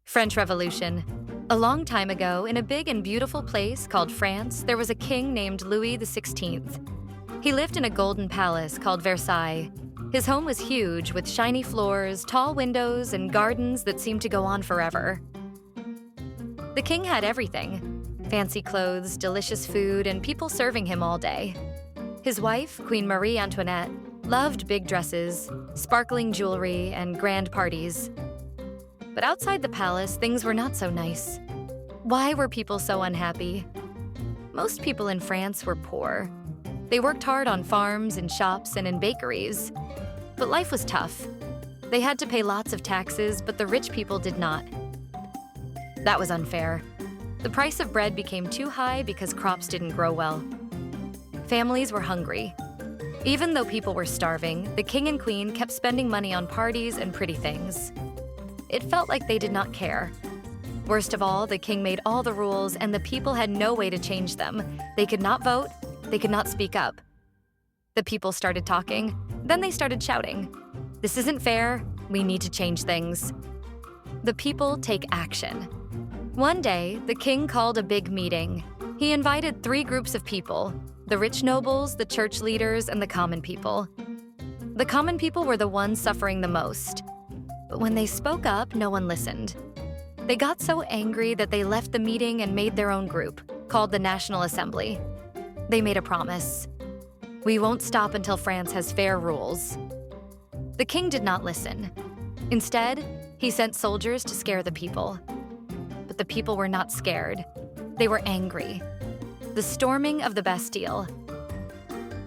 French Revolution. A long time ago, in a big and beautiful place called France, there was a king named Louis XVI. He lived in a golden palace called Versailles. His home was huge, with shiny floors, tall windows, and gardens that seemed to go on forever. The king had everything: fancy clothes, delicious food, and people serving him all day. His wife, Queen Marie Antoinette, loved big dresses, sparkling jewelry, and grand parties. But outside the palace, things were not so nice. Why were people so unhappy? Most people in France were poor. They worked hard on farms, in shops, and in bakeries. But life was tough. They had to pay lots of taxes, but the rich people did not. That was unfair. The price of bread became too high because crops didn't grow well. Families were hungry. Even though people were starving, the king and queen kept spending money on parties and pretty things. It felt like they did not care. Worst of all, the king made all the rules and the people had no way to change them. They could not vote, they could not speak up. The people started talking, then they started shouting. This isn't fair, we need to change things. The people take action. One day, the king called a big meeting. He invited 3 groups of people: the rich nobles, the church leaders, and the common people. The common people were the ones suffering the most. But when they spoke up, no one listened. They got so angry that they left the meeting and made their own group, called the National Assembly. They made a promise. We won't stop until France has fair rules. The king did not listen. Instead, he sent soldiers to scare the people. But the people were not scared. They were angry. The storming of the Bastille.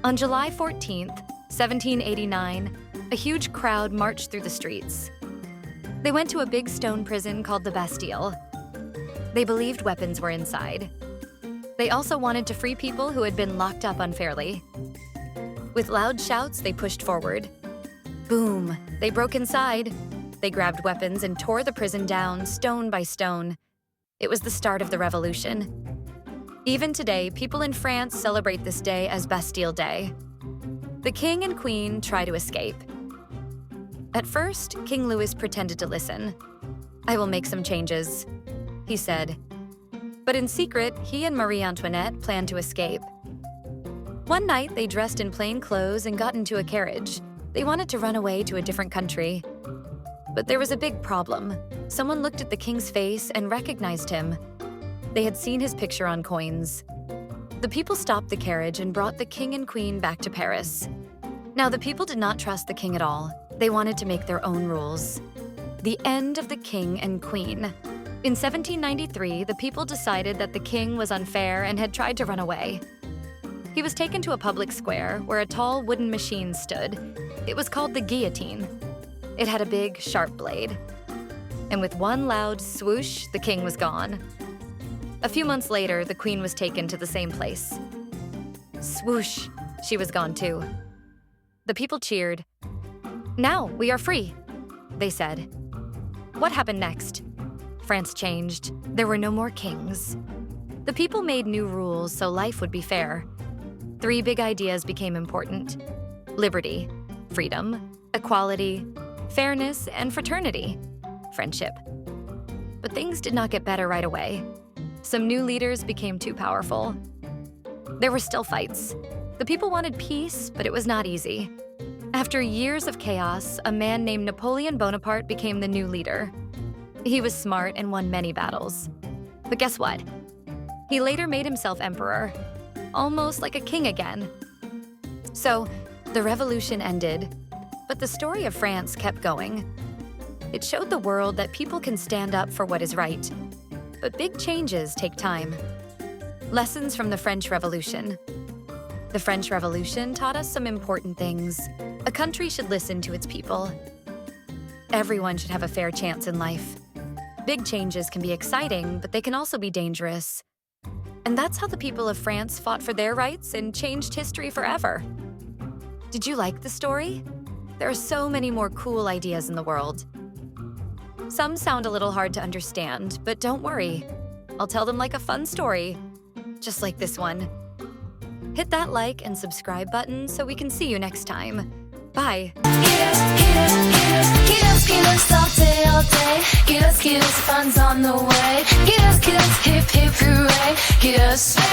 On July 14th, 1789, a huge crowd marched through the streets. They went to a big stone prison called the Bastille. They believed weapons were inside. They also wanted to free people who had been locked up unfairly. With loud shouts, they pushed forward. Boom! They broke inside. They grabbed weapons and tore the prison down, stone by stone. It was the start of the revolution. Even today, people in France celebrate this day as Bastille Day. The king and queen try to escape. At first, King Louis pretended to listen. I will make some changes, he said. But in secret, he and Marie Antoinette planned to escape. One night, they dressed in plain clothes and got into a carriage. They wanted to run away to a different country. But there was a big problem. Someone looked at the king's face and recognized him. They had seen his picture on coins. The people stopped the carriage and brought the king and queen back to Paris. Now, the people did not trust the king at all. They wanted to make their own rules. The end of the king and queen. In 1793, the people decided that the king was unfair and had tried to run away. He was taken to a public square where a tall wooden machine stood. It was called the guillotine. It had a big, sharp blade. And with one loud swoosh, the king was gone. A few months later, the queen was taken to the same place. Swoosh, she was gone too. The people cheered. Now we are free, they said. What happened next? France changed. There were no more kings. The people made new rules so life would be fair. 3 big ideas became important: liberty, freedom, equality, fairness, and fraternity, friendship. But things did not get better right away. Some new leaders became too powerful. There were still fights. The people wanted peace, but it was not easy. After years of chaos, a man named Napoleon Bonaparte became the new leader. He was smart and won many battles. But guess what? He later made himself emperor, almost like a king again. So, the revolution ended, but the story of France kept going. It showed the world that people can stand up for what is right. But big changes take time. Lessons from the French Revolution. The French Revolution taught us some important things. A country should listen to its people. Everyone should have a fair chance in life. Big changes can be exciting, but they can also be dangerous. And that's how the people of France fought for their rights and changed history forever. Did you like the story? There are so many more cool ideas in the world. Some sound a little hard to understand, but don't worry. I'll tell them like a fun story, just like this one. Hit that like and subscribe button so we can see you next time. Bye. Kiddos, kiddos, all day. Kiddos, kiddos, fun's on the way. Kiddos, hip, hip, hooray. Kiddos.